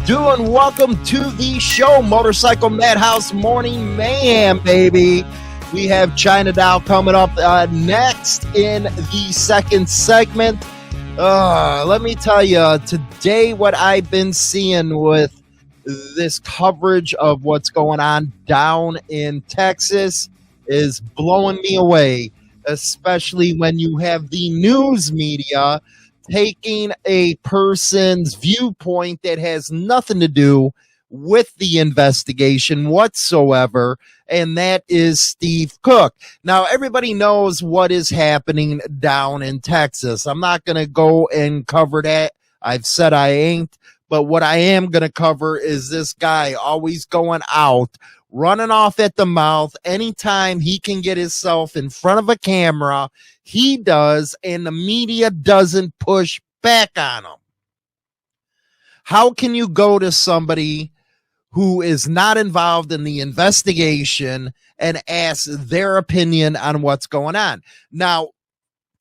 do? And welcome to the show, Motorcycle Madhouse Morning Mayhem, baby. We have China Dow coming up next in the second segment. Let me tell you, today what I've been seeing with this coverage of what's going on down in Texas is blowing me away, especially when you have the news media taking a person's viewpoint that has nothing to do with the investigation whatsoever, and that is Steve Cook. Now, everybody knows what is happening down in Texas. I'm not going to go and cover that. I've said I ain't, but what I am going to cover is this guy always going out, running off at the mouth. Anytime he can get himself in front of a camera, he does, and the media doesn't push back on him. How can you go to somebody who is not involved in the investigation and ask their opinion on what's going on? Now,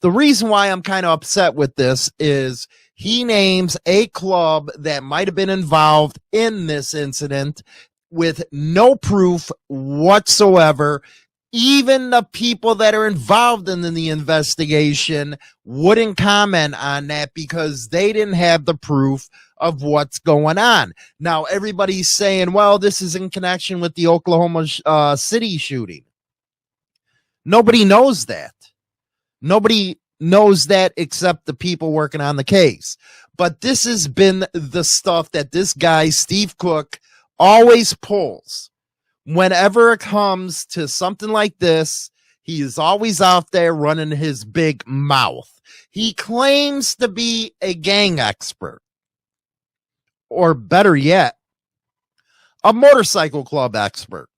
the reason why I'm kind of upset with this is he names a club that might have been involved in this incident with no proof whatsoever. Even the people that are involved in the investigation wouldn't comment on that because they didn't have the proof of what's going on. Now, everybody's saying, well, this is in connection with the Oklahoma City shooting. Nobody knows that. Nobody knows that except the people working on the case. But this has been the stuff that this guy, Steve Cook, always pulls. Whenever it comes to something like this, he is always out there running his big mouth. He claims to be a gang expert, or better yet, a motorcycle club expert.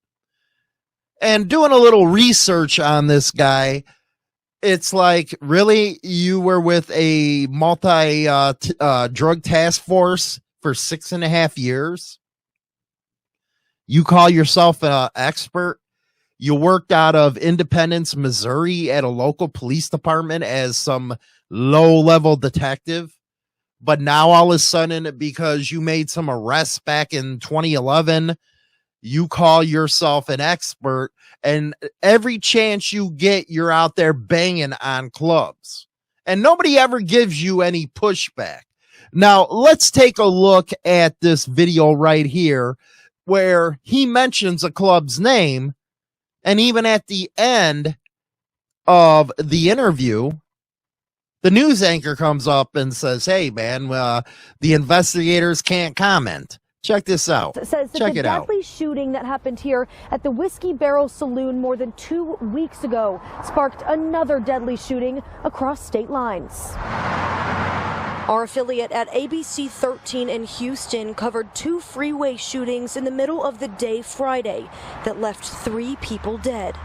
And doing a little research on this guy, it's like, really? You were with a multi-drug task force for 6.5 years? You call yourself an expert? You worked out of Independence, Missouri at a local police department as some low-level detective. But now all of a sudden, because you made some arrests back in 2011, you call yourself an expert. And every chance you get, you're out there banging on clubs. And nobody ever gives you any pushback. Now, let's take a look at this video right here, where he mentions a club's name, and even at the end of the interview, the news anchor comes up and says, hey, man, the investigators can't comment. Check this out. It says that Check the it out. deadly shooting that happened here at the Whiskey Barrel Saloon more than 2 weeks ago sparked another deadly shooting across state lines. Our affiliate at ABC 13 in Houston covered 2 freeway shootings in the middle of the day Friday that left 3 people dead.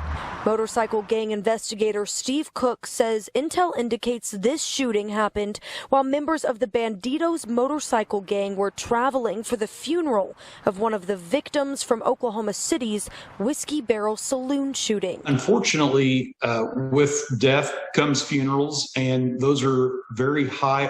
Motorcycle gang investigator Steve Cook says intel indicates this shooting happened while members of the Bandidos motorcycle gang were traveling for the funeral of one of the victims from Oklahoma City's Whiskey Barrel Saloon shooting. Unfortunately, with death comes funerals, and those are very high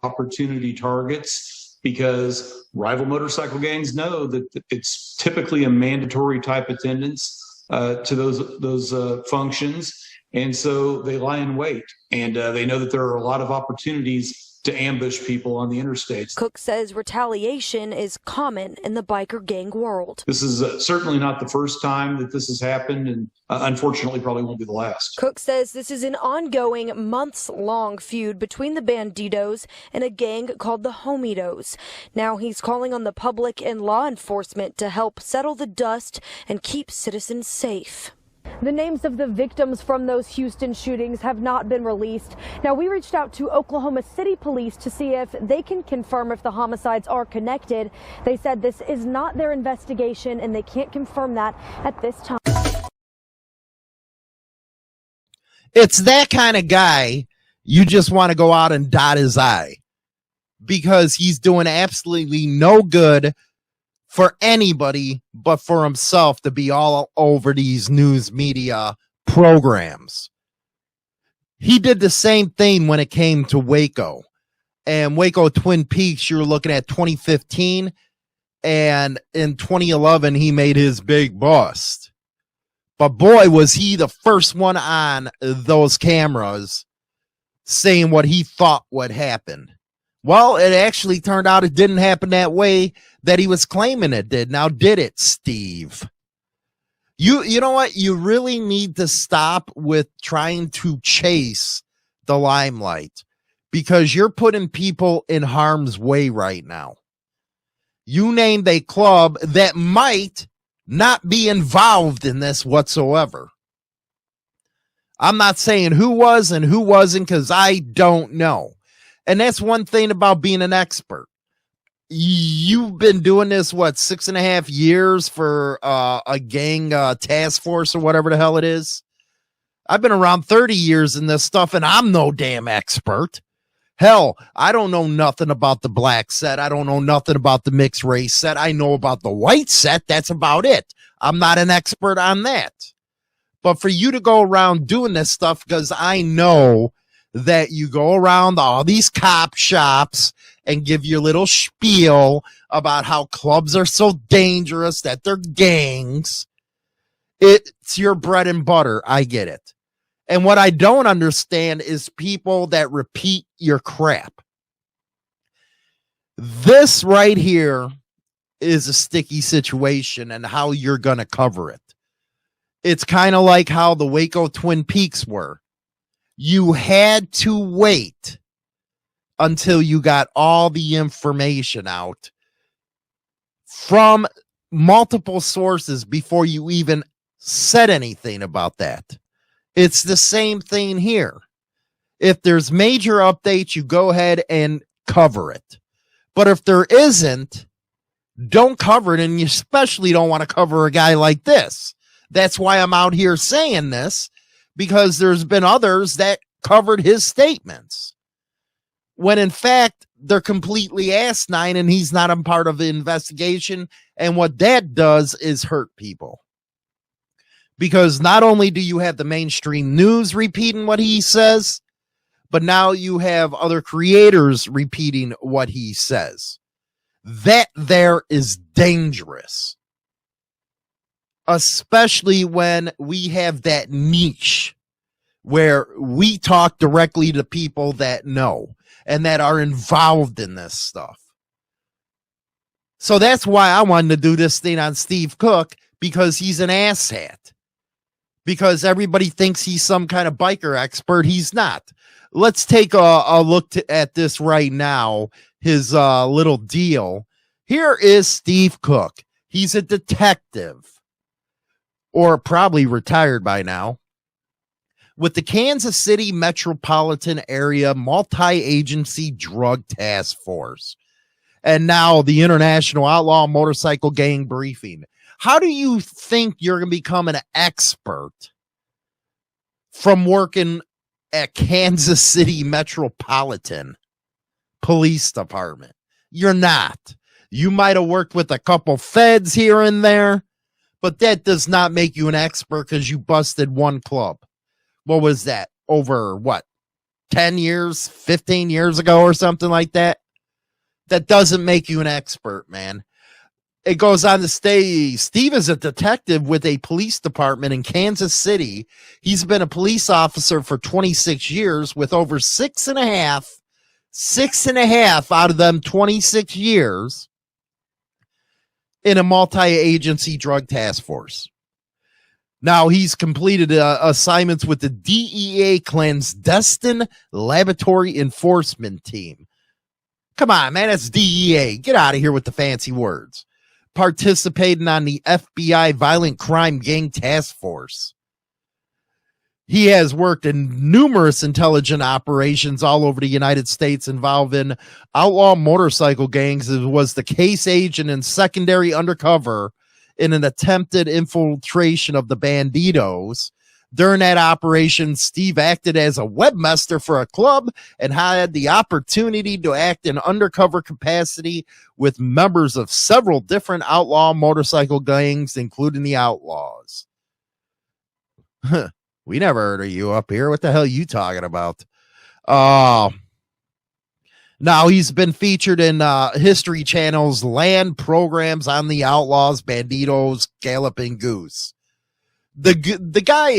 opportunity targets because rival motorcycle gangs know that it's typically a mandatory type attendance to those functions, and so they lie in wait, and they know that there are a lot of opportunities to ambush people on the interstates. Cook says retaliation is common in the biker gang world. This is certainly not the first time that this has happened, and unfortunately probably won't be the last. Cook says this is an ongoing, months-long feud between the Bandidos and a gang called the Homietos. Now he's calling on the public and law enforcement to help settle the dust and keep citizens safe. The names of the victims from those Houston shootings have not been released. Now, we reached out to Oklahoma City police to see if they can confirm if the homicides are connected. They said this is not their investigation and they can't confirm that at this time. It's that kind of guy you just want to go out and dot his I, because he's doing absolutely no good for anybody but for himself to be all over these news media programs. He did the same thing when it came to Waco. And Waco Twin Peaks, you're looking at 2015. And in 2011, he made his big bust. But boy, was he the first one on those cameras saying what he thought would happen. Well, it actually turned out it didn't happen that way that he was claiming it did. Now, did it, Steve? You know what? You really need to stop with trying to chase the limelight, because you're putting people in harm's way right now. You named a club that might not be involved in this whatsoever. I'm not saying who was and who wasn't, because I don't know. And that's one thing about being an expert. You've been doing this, 6.5 years for a gang task force or whatever the hell it is? I've been around 30 years in this stuff, and I'm no damn expert. Hell, I don't know nothing about the black set. I don't know nothing about the mixed race set. I know about the white set. That's about it. I'm not an expert on that. But for you to go around doing this stuff, because I know that you go around all these cop shops and give your little spiel about how clubs are so dangerous, that they're gangs. It's your bread and butter. I get it. And what I don't understand is people that repeat your crap. This right here is a sticky situation, and how you're going to cover it. It's kind of like how the Waco Twin Peaks were. You had to wait until you got all the information out from multiple sources before you even said anything about that. It's the same thing here. If there's major updates, you go ahead and cover it. But if there isn't, don't cover it, and you especially don't want to cover a guy like this. That's why I'm out here saying this, because there's been others that covered his statements, when in fact they're completely asinine, and he's not a part of the investigation. And what that does is hurt people, because not only do you have the mainstream news repeating what he says, but now you have other creators repeating what he says. That there is dangerous, especially when we have that niche where we talk directly to people that know and that are involved in this stuff. So that's why I wanted to do this thing on Steve Cook, because he's an asshat. Because everybody thinks he's some kind of biker expert. He's not. Let's take a look at this right now, his little deal. Here is Steve Cook. He's a detective, or probably retired by now, with the Kansas City Metropolitan Area Multi-Agency Drug Task Force. And now the International Outlaw Motorcycle Gang Briefing. How do you think you're going to become an expert from working at Kansas City Metropolitan Police Department? You're not. You might have worked with a couple feds here and there, but that does not make you an expert because you busted one club. What was that? Over 10 years, 15 years ago or something like that? That doesn't make you an expert, man. It goes on to say, Steve is a detective with a police department in Kansas City. He's been a police officer for 26 years with over six and a half out of them 26 years in a multi-agency drug task force. Now, he's completed assignments with the DEA Clandestine Laboratory Enforcement Team. Come on, man, that's DEA. Get out of here with the fancy words. Participating on the FBI Violent Crime Gang Task Force. He has worked in numerous intelligent operations all over the United States involving outlaw motorcycle gangs, as was the case agent and secondary undercover in an attempted infiltration of the Bandidos. During that operation, Steve acted as a webmaster for a club and had the opportunity to act in undercover capacity with members of several different outlaw motorcycle gangs, including the Outlaws. We never heard of you up here. What the hell are you talking about? Now, he's been featured in History Channel's land programs on the Outlaws, Bandidos, Galloping Goose. The guy,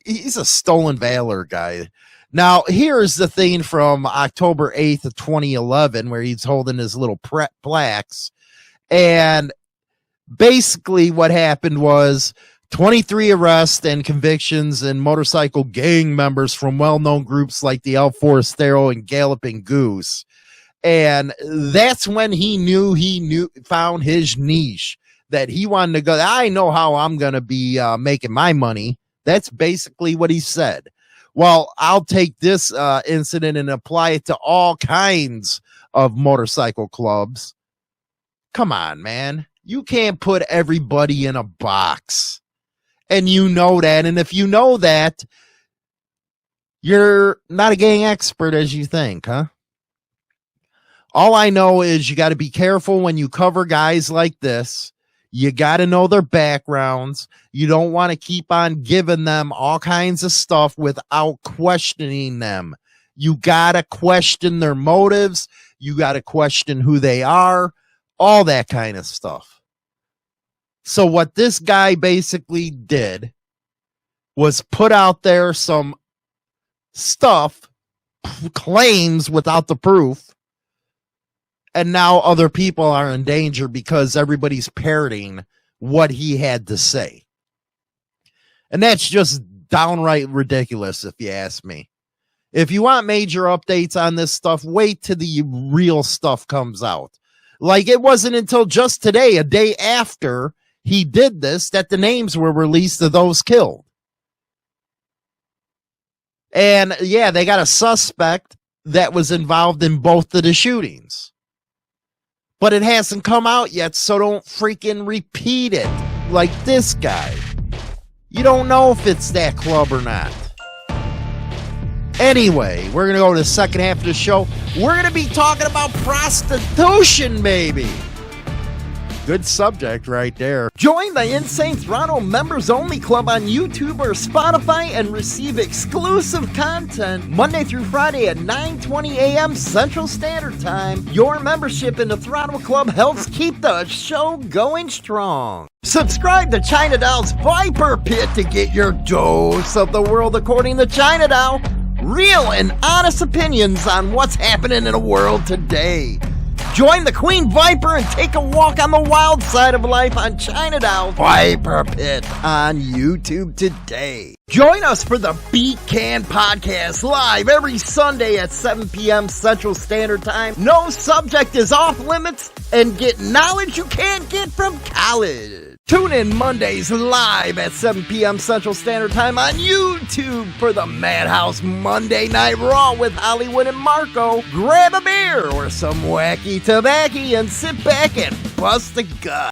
he's a stolen valor guy. Now, here's the thing from October 8th of 2011, where he's holding his little plaques. And basically what happened was 23 arrests and convictions and motorcycle gang members from well-known groups like the El Forastero and Galloping Goose. And that's when he found his niche, that he wanted to go, I know how I'm going to be making my money. That's basically what he said. Well, I'll take this incident and apply it to all kinds of motorcycle clubs. Come on, man. You can't put everybody in a box. And you know that. And if you know that, you're not a gang expert as you think, huh? All I know is you got to be careful when you cover guys like this. You got to know their backgrounds. You don't want to keep on giving them all kinds of stuff without questioning them. You got to question their motives. You got to question who they are, all that kind of stuff. So what this guy basically did was put out there some stuff, claims without the proof, and now other people are in danger because everybody's parroting what he had to say. And that's just downright ridiculous, if you ask me. If you want major updates on this stuff, wait till the real stuff comes out. Like, it wasn't until just today, a day after he did this, that the names were released of those killed. And yeah, they got a suspect that was involved in both of the shootings. But it hasn't come out yet, so don't freaking repeat it like this guy. You don't know if it's that club or not. Anyway, we're going to go to the second half of the show. We're going to be talking about prostitution, baby. Good subject right there. Join the Insane Throttle Members Only Club on YouTube or Spotify and receive exclusive content Monday through Friday at 9:20 a.m. Central Standard Time. Your membership in the Throttle Club helps keep the show going strong. Subscribe to China Doll's Viper Pit to get your dose of the world according to China Doll. Real and honest opinions on what's happening in the world today. Join the Queen Viper and take a walk on the wild side of life on China Doll Viper Pit on YouTube today. Join us for the Beat Can Podcast live every Sunday at 7 p.m. Central Standard Time. No subject is off limits, and get knowledge you can't get from college. Tune in Mondays live at 7 p.m. Central Standard Time on YouTube for the Madhouse Monday Night Raw with Hollywood and Marco. Grab a beer or some wacky tobacco and sit back and bust a gut.